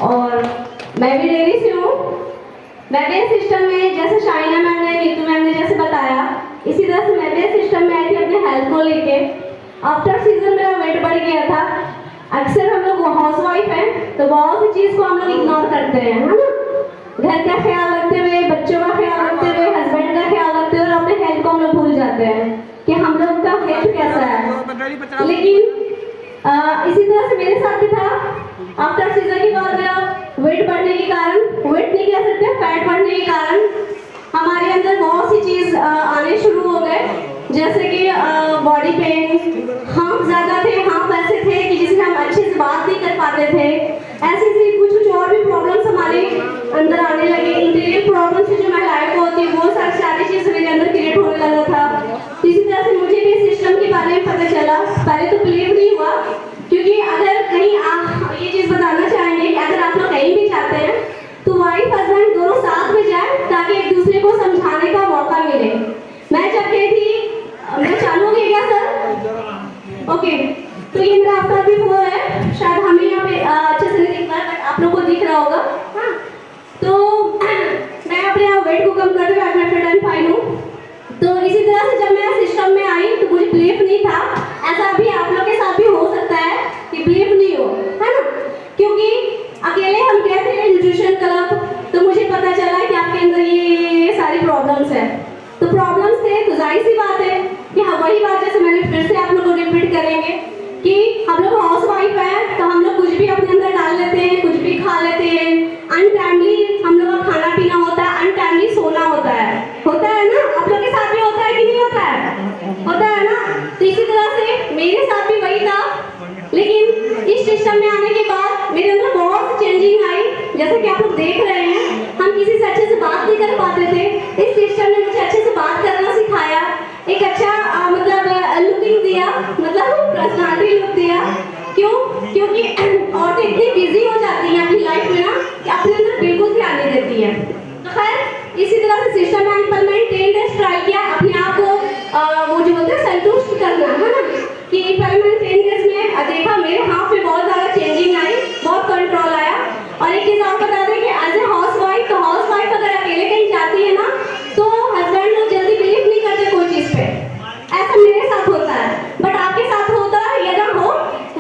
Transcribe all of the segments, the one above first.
और मैं भी डेयरी से हूँ। मैं भी सिस्टम में जैसे शाइना मैम ने, नीतू मैम ने जैसे बताया, इसी तरह से मैं भी सिस्टम में आई थी अपने हेल्थ को लेके। आफ्टर सीजन मेरा वेट बढ़ गया था। अक्सर हम लोग हाउस वाइफ हैं तो बहुत सी चीज़ को हम लोग इग्नोर करते हैं, है ना। घर का ख्याल रखते हुए, बच्चों का ख्याल रखते हुए, हस्बैंड का ख्याल रखते हुए अपने हेल्थ को हम लोग भूल जाते हैं कि हम लोग का हेल्थ कैसा है। लेकिन इसी तरह से मेरे साथ भी था। आफ्टर सीजन के बाद मेरा वेट बढ़ने के कारण, वेट नहीं कह सकते, फैट बढ़ने के कारण हमारे अंदर बहुत सी चीज़ आने शुरू हो गए, जैसे कि बॉडी पेन, हाथ ज़्यादा थे, हाथ ऐसे थे कि जिससे हम अच्छे से बात नहीं कर पाते थे। ऐसी कुछ और भी प्रॉब्लम्स हमारे अंदर आने लगे। इंटीरियर प्रॉब्लम्स जो महिलाएं को होती है वो सारी चीज़ मेरे अंदर क्रिएट होने लगा था। इसी तरह से मुझे भी सिस्टम के बारे में पता चला। पहले तो बिलीव नहीं हुआ, क्योंकि अगर कहीं आप ये चीज़ बताना चाहेंगे कि अगर आप लोग कहीं भी जाते हैं तो वाइफ हस्बैंड दोनों साथ में जाए ताकि एक दूसरे को समझाने का मौका मिले। मैं जब गई थी, मैं चालू हो गया क्या सर? ओके, तो ये मेरा आपका भी वो है, शायद हमें यहाँ पे अच्छे से नहीं दिख रहा है बट आप लोग को दिख रहा होगा। हाँ, तो मैं अपने वेट को कम करते हुए मैं फिट एंड फाइन हूँ। तो इसी तरह से जब मैं सिस्टम में आई तो मुझे बिलीव नहीं था। ऐसा भी आप लोग के साथ भी हो सकता है कि बिलीव नहीं हो, है ना, क्योंकि अकेले हम गए थे न्यूट्रिशन क्लब तो मुझे पता चला कि आपके अंदर ये सारी प्रॉब्लम्स है। तो प्रॉब्लम्स थे तो जाहिर सी बात है कि हम वही बात जैसे मैंने फिर से आप लोगों को रिपीट करेंगे कि हम लोग हाउस वाइफ है तो हम लोग कुछ भी अपने अंदर डाल लेते हैं, कुछ भी खा लेते हैं। अनटाइमली हम लोग का खाना पीना होता है, अनटाइमली सोना होता है ना। आप लोग के साथ भी होता है कि नहीं होता है? होता है ना। तो इसी तरह से मेरे साथ भी वही था। लेकिन इस सिस्टम में आने के बाद मेरे अंदर बहुत चेंजिंग आई। जैसे कि आप लोग देख रहे हैं, हम किसी से अच्छे से बात नहीं कर पाते थे। इस सिस्टम ने मुझे अच्छे से बात करना सिखाया, एक अच्छा मतलब लुकिंग दिया, मतलब पर्सनालिटी लुक दिया। क्यों? क्योंकि औरतें इतनी बिजी हो जाती हैं अपनी लाइफ में ना कि अपने अंदर बिल्कुल ध्यान नहीं देती है। तो खैर इसी तरह से सिस्टम में पर मैंने 10 डेज ट्राई किया अपने आप को वो जो बोलते हैं संतुष्ट करना, है ना, कि पहले मैंने 10 डेज में देखा मेरे हाथ पे बहुत ज़्यादा चेंजिंग आई, बहुत कंट्रोल आया। और एक चीज़ आपको बता दें कि एज ए हाउस वाइफ, तो हाउस वाइफ अगर अकेले कहीं जाती है ना तो हस्बैंड लोग जल्दी बिलीव नहीं करते कोई चीज़ पे। ऐसा मेरे साथ होता है, बट आपके साथ होता है या ना हो,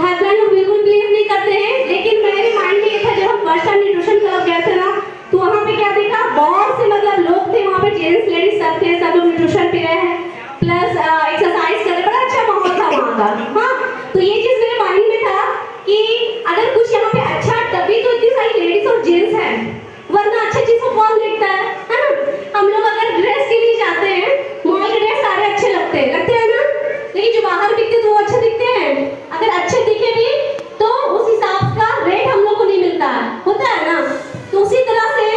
हस्बैंड लोग बिल्कुल बिलीव नहीं करते हैं। लेकिन मेरे माइंड में ये था, जब हम फर्स्ट टाइम न्यूट्रिशन क्लब गए थे ना तो वहाँ पे क्या देखा, बहुत से मतलब लोग थे वहाँ पे, जेंट्स लेडीज सब थे, सब लोग न्यूट्रिशन पी रहे हैं प्लस एक्सरसाइज कर रहे, बड़ा अच्छा माहौल था वहाँ का। हाँ, तो ये चीज़ मेरे माइंड में था कि अगर कुछ यहाँ पे अच्छा, तभी तो इतनी सारी लेडीज और जेंट्स हैं, वरना अच्छी चीज़ को कौन देखता है ना। हम लोग अगर ड्रेस के लिए जाते हैं, मॉल के ड्रेस सारे अच्छे लगते हैं ना, लेकिन जो बाहर दिखते तो वो अच्छे दिखते हैं। अगर अच्छे दिखे भी तो उस हिसाब का रेट हम लोग को नहीं मिलता है, होता है ना। तो उसी तरह से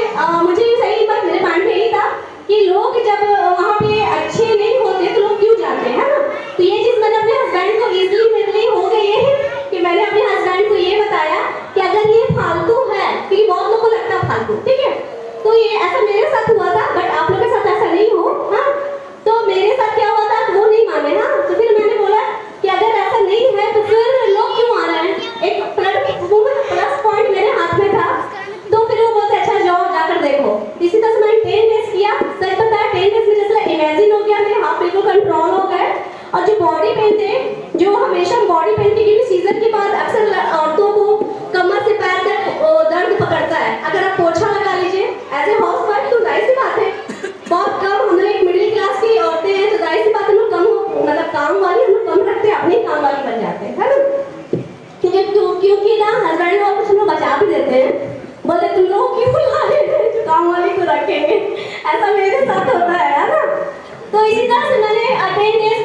मुझे सही बात मेरे माइंड में यही था कि लोग जब वहाँ पे अच्छे नहीं होते तो लोग क्यों जाते हैं, है ना। तो ये चीज़ मैंने अपने हस्बैंड को इजीली मेरे लिए हो गई है कि मैंने अपने हस्बैंड को ये बताया कि अगर ये फालतू है, क्योंकि बहुत लोगों को लगता है फालतू, ठीक है, तो ये ऐसा मेरे साथ हुआ था, बट आप लोगों के साथ ऐसा नहीं हो। हाँ, तो मेरे साथ क्या हुआ था वो नहीं माने। हाँ, तो फिर मैंने बोला कि अगर ऐसा नहीं है तो फिर लोग क्यों आ रहे हैं। एक प्लस पॉइंट मेरे हाथ में था, तो फिर वो बोलते अच्छा जाओ जाकर देखो। इसी तरह से मैंने 10 डेज किया। सच बताया 10 डेज में जैसे इमेजिन हो गया, मेरे हाथ बिल्कुल कंट्रोल हो गए। और जो बॉडी पेन थे, जो हमेशा बॉडी पेन थे, क्योंकि सीजन के बाद अक्सर औरतों को कमर से पैर तक दर्द पकड़ता है। अगर आप पोछा लगा लीजिए एज ए हाउस वाइफ तो जाहिर सी बात है बहुत कम, हम लोग एक मिडिल क्लास की औरतें हैं तो जाहिर सी बात हम लोग कम, मतलब काम वाली हम लोग कम रखते हैं, अपनी काम वाली बन जाते हैं, है ना। क्योंकि ना हस्बैंड और कुछ लोग बचा भी देते हैं, बोले तुम लोग क्यों ला रहे हैं जो काम वाली को रखेंगे। ऐसा मेरे साथ होता है ना। तो इसी तरह से मैंने 10 डेज